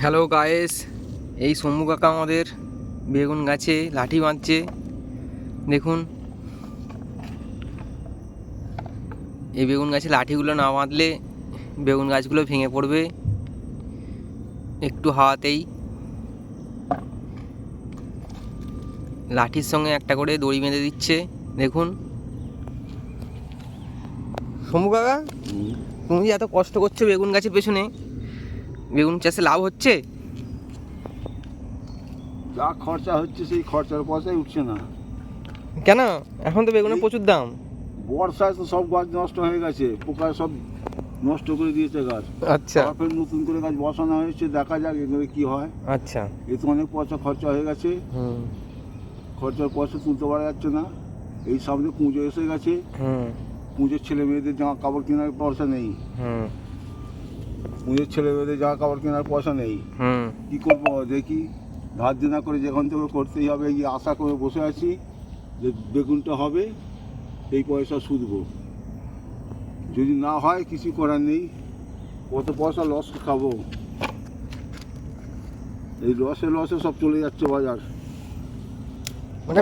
Hello guys, এই শম্ভু কাকা আমাদের বেগুন গাছে লাঠি বাঁধছে। দেখুন, এই বেগুন গাছে লাঠিগুলো না বাঁধলে বেগুন গাছগুলো ভেঙে পড়বে একটু হাওয়াতেই। লাঠির সঙ্গে একটা করে দড়ি বেঁধে দিচ্ছে। দেখুন শম্ভু কাকা, তুমি যে এত কষ্ট করছো বেগুন গাছের পেছনে, বেগুন চাষে লাভ হচ্ছে? যা খরচা হচ্ছে সেই খরচার পয়সাই উঠছে না। কেন? এখন তো বেগুনের প্রচুর দাম। বর্ষায় তো সব গাছ নষ্ট হয়ে গেছে, পোকায় সব নষ্ট করে দিয়েছে গাছ। আচ্ছা ফের নতুন করে গাছ বসানো হয়েছে, দেখা যাক এগুলো কি হয়। আচ্ছা। এ তো অনেক পয়সা খরচা হয়ে গেছে, খরচার পয়সা তুলতে পারা যাচ্ছে না। এই সামনে পুজো এসে গেছে, পুজোর ছেলে মেয়েদের জামা কাপড় কেনার পয়সা নেই। পুজোর ছেলে মেয়েদের জামা কাপড় কেনার পয়সা নেই, কি করবো দেখি। ধার দেনা করে যেখান থেকে করতেই হবে, এই আশা করে বসে আছি যে বেগুনটা হবে, এই পয়সা সুদবো। যদি না হয় কিছু করার নেই, কত পয়সা লস খাবো। এই লসে সব চলে যাচ্ছে বাজার। মানে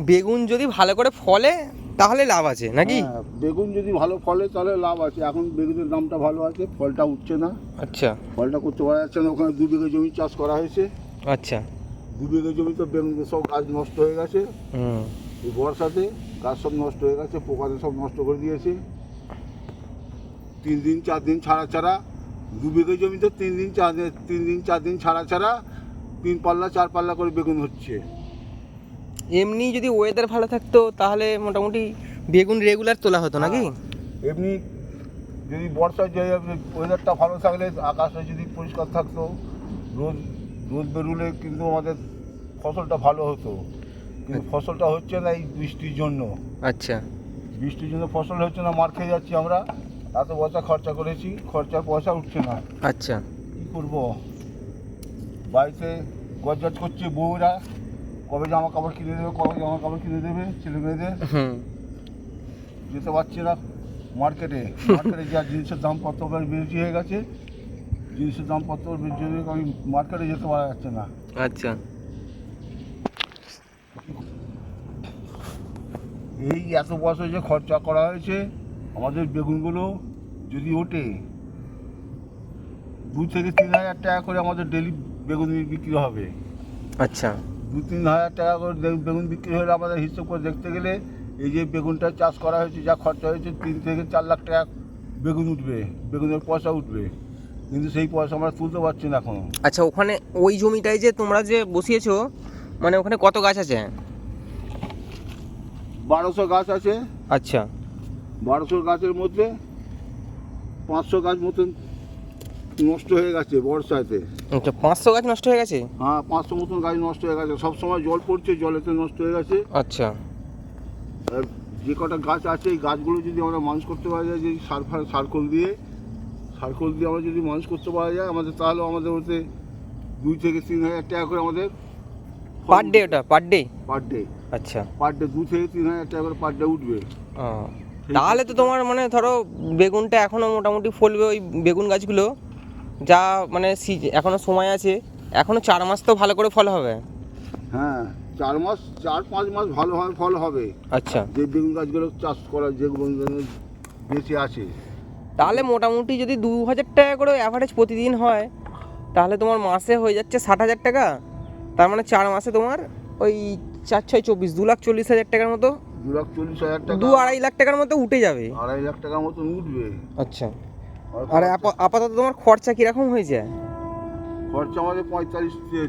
বেগুন যদি ভালো করে ফলে তাহলে লাভ আছে নাকি? হ্যাঁ, বেগুন যদি ভালো ফলে তাহলে লাভ আছে। এখন বেগুনের দামটা ভালো আছে, ফলটা উঠছে না। আচ্ছা, ফলটা করতে পারা যাচ্ছে না। ওখানে 2 বিঘে জমি চাষ করা হয়েছে। আচ্ছা। 2 বিঘে জমি তো বেগুন সব গাছ নষ্ট হয়ে গেছে। এই বর্ষাতে গাছ সব নষ্ট হয়ে গেছে, পোকাতে সব নষ্ট করে দিয়েছে। 3 দিন 4 দিন ছাড়া 2 বিঘে জমি তো 3 দিন 4 দিন ছাড়া 3 পাল্লা 4 পাল্লা করে বেগুন হচ্ছে। এমনি যদি ওয়েদার ভালো থাকতো তাহলে মোটামুটি বেগুন রেগুলার তোলা হতো নাকি? এমনি যদি বর্ষার যে ওয়েদারটা ভালো থাকলে, আকাশে যদি পরিষ্কার থাকতো, রোদ বেরোলে কিন্তু আমাদের ফসলটা ভালো হতো। কিন্তু ফসলটা হচ্ছে না এই বৃষ্টির জন্য। আচ্ছা, বৃষ্টির জন্য ফসল হচ্ছে না, মার খেয়ে যাচ্ছি আমরা। এত পয়সা খরচা করেছি, খরচার পয়সা উঠছে না। আচ্ছা। কী করবো? বাড়িতে গজগজ করছে বউরা, কবে জামা কাপড় কিনে দেবে ছেলে মেয়েদের। যেতে পারছি না মার্কেটে যা জিনিসের দামপত্র বেশি হয়ে গেছে, জিনিসের দামপত্র বেশি হয়ে আমি মার্কেটে যেতে পারা যাচ্ছে না। আচ্ছা। এই এত বছর যে খরচা করা হয়েছে, আমাদের বেগুনগুলো যদি ওঠে 2 থেকে 3 হাজার টাকা করে আমাদের ডেলি বেগুন বিক্রি হবে। আচ্ছা। 2-3 হাজার টাকা করে বেগুন বিক্রি হলে আমাদের হিসেব করে দেখতে গেলে এই যে বেগুনটা চাষ করা হয়েছে, যা খরচা হয়েছে 3 থেকে 4 লাখ টাকা বেগুন উঠবে, বেগুনের পয়সা উঠবে। কিন্তু সেই পয়সা আমরা তুলতে পারছি না এখনো। আচ্ছা, ওখানে ওই জমিটায় যে তোমরা যে বসিয়েছো, মানে ওখানে কত গাছ আছে? 1200 গাছ আছে। আচ্ছা। 1200 গাছের মধ্যে 500 গাছ মতন নষ্ট হয়ে গেছে বর্ষাতে। আচ্ছা, 500 গাছ নষ্ট হয়ে গেছে? হ্যাঁ, 500 মতন গাছ নষ্ট হয়ে গেছে। সব সময় জল পড়ছে, জলেতে নষ্ট হয়ে গেছে। আচ্ছা। আর যে কটা গাছ আছে, এই গাছগুলো যদি আমরা মানুষ করতে পারা যায়, যদি সার্কল দিয়ে আমরা যদি মানুষ করতে পারা যায় আমাদের, তাহলে আমাদের ওতে 2 থেকে 3 হাজার টাকা করে আমাদের পার ডে? ওটা পার ডে? Per day. আচ্ছা, পার ডে 2 থেকে 3 হাজার টাকা করে পার ডে উঠবে। তাহলে তো তোমার মানে ধরো বেগুনটা এখনো মোটামুটি ফলবে, ওই বেগুন গাছগুলো যা মানে এখনো সময় আছে, এখনো 4 মাস তো ভালো করে ফল হবে। হ্যাঁ, 4-5 মাস ভালো ফল হবে। আচ্ছা। যে বেগুন গাছগুলো চাষ করা, যেগুলো বেঁচে আছে, তাহলে মোটামুটি যদি 2000 টাকা করে অ্যাভারেজ প্রতিদিন হয়, তাহলে তোমার মাসে হয়ে যাচ্ছে 60,000 টাকা। তার মানে 4 মাসে তোমার ওই 4-6-24 2,40,000 টাকার মতো, 2,40,000 টাকা, 2-2.5 লাখ টাকার মতো উঠে যাবে। 2.5 লাখ টাকার মতন উঠবে। আচ্ছা। আর আপাতত তোমার খরচা কীরকম হয়েছে? খরচা আমাদের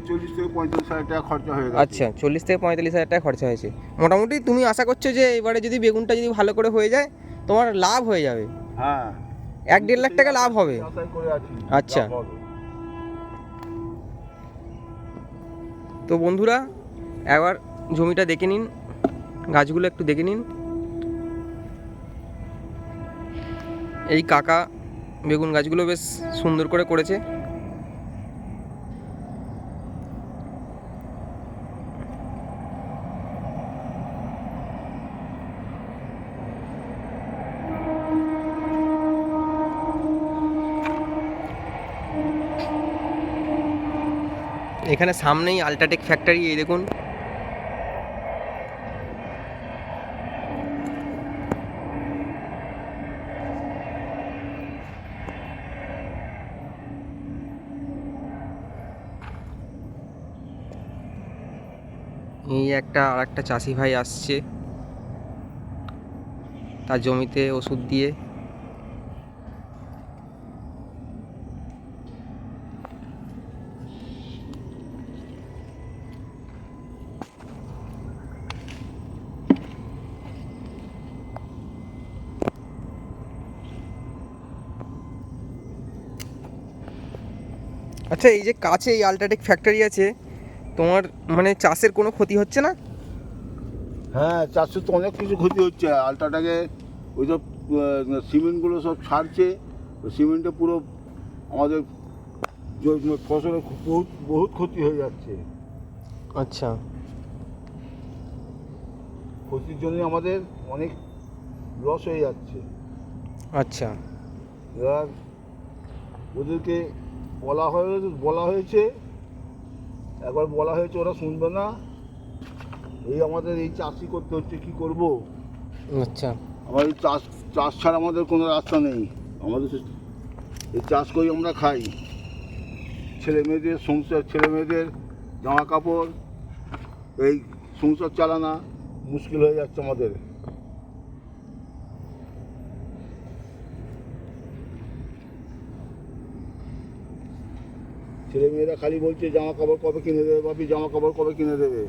40 থেকে 45 হাজার টাকা খরচা হয়ে গেছে। আচ্ছা, 40 থেকে 45,000 টাকা খরচা হয়েছে। মোটামুটি তুমি আশা করছো যে এবারে যদি বেগুনটা যদি ভালো করে হয়ে যায়, তোমার লাভ হয়ে যাবে। হ্যাঁ, 1-1.5 লাখ টাকা লাভ হবে। আশাই করে আছি। আচ্ছা। তো বন্ধুরা, একবার জমিটা দেখে নিন, গাছগুলো একটু দেখে নিন। এই কাকা বেগুন গাছগুলো বেশ সুন্দর করে করেছে। এখানে সামনেই আল্ট্রাটেক ফ্যাক্টরি, এই দেখুন। এই আর একটা চাষি ভাই আসছে তার জমিতে ওষুধ দিয়ে। আচ্ছা, এই যে কাছে এই আল্ট্রাটেক ফ্যাক্টরি আছে, তোমার মানে চাষের কোনো ক্ষতি হচ্ছে না? হ্যাঁ, চাষের তো অনেক কিছু ক্ষতি হচ্ছে। আলট্রাটাকে ওই সব সিমেন্টগুলো সব ছাড়ছে, সিমেন্টে পুরো আমাদের ফসলের বহুত বহুত ক্ষতি হয়ে যাচ্ছে। আচ্ছা। ক্ষতির জন্য আমাদের অনেক লস হয়ে যাচ্ছে। আচ্ছা। এবার ওদেরকে বলা হয়েছে, একবার বলা হয়েছে, ওরা শুনবে না। এই আমাদের এই চাষই করতে হচ্ছে, কি করব। আচ্ছা। আমাদের চাষ ছাড়া আমাদের কোনো রাস্তা নেই। আমাদের এই চাষ করি, আমরা খাই। ছেলে মেয়েদের জামা কাপড়, এই সংসার চালানো মুশকিল হয়ে যাচ্ছে আমাদের। ছেলে মেয়েরা খালি বলছে জামা কাপড় কবে কিনে দেবে, বাপি জামা কাপড় কবে কিনে দেবে।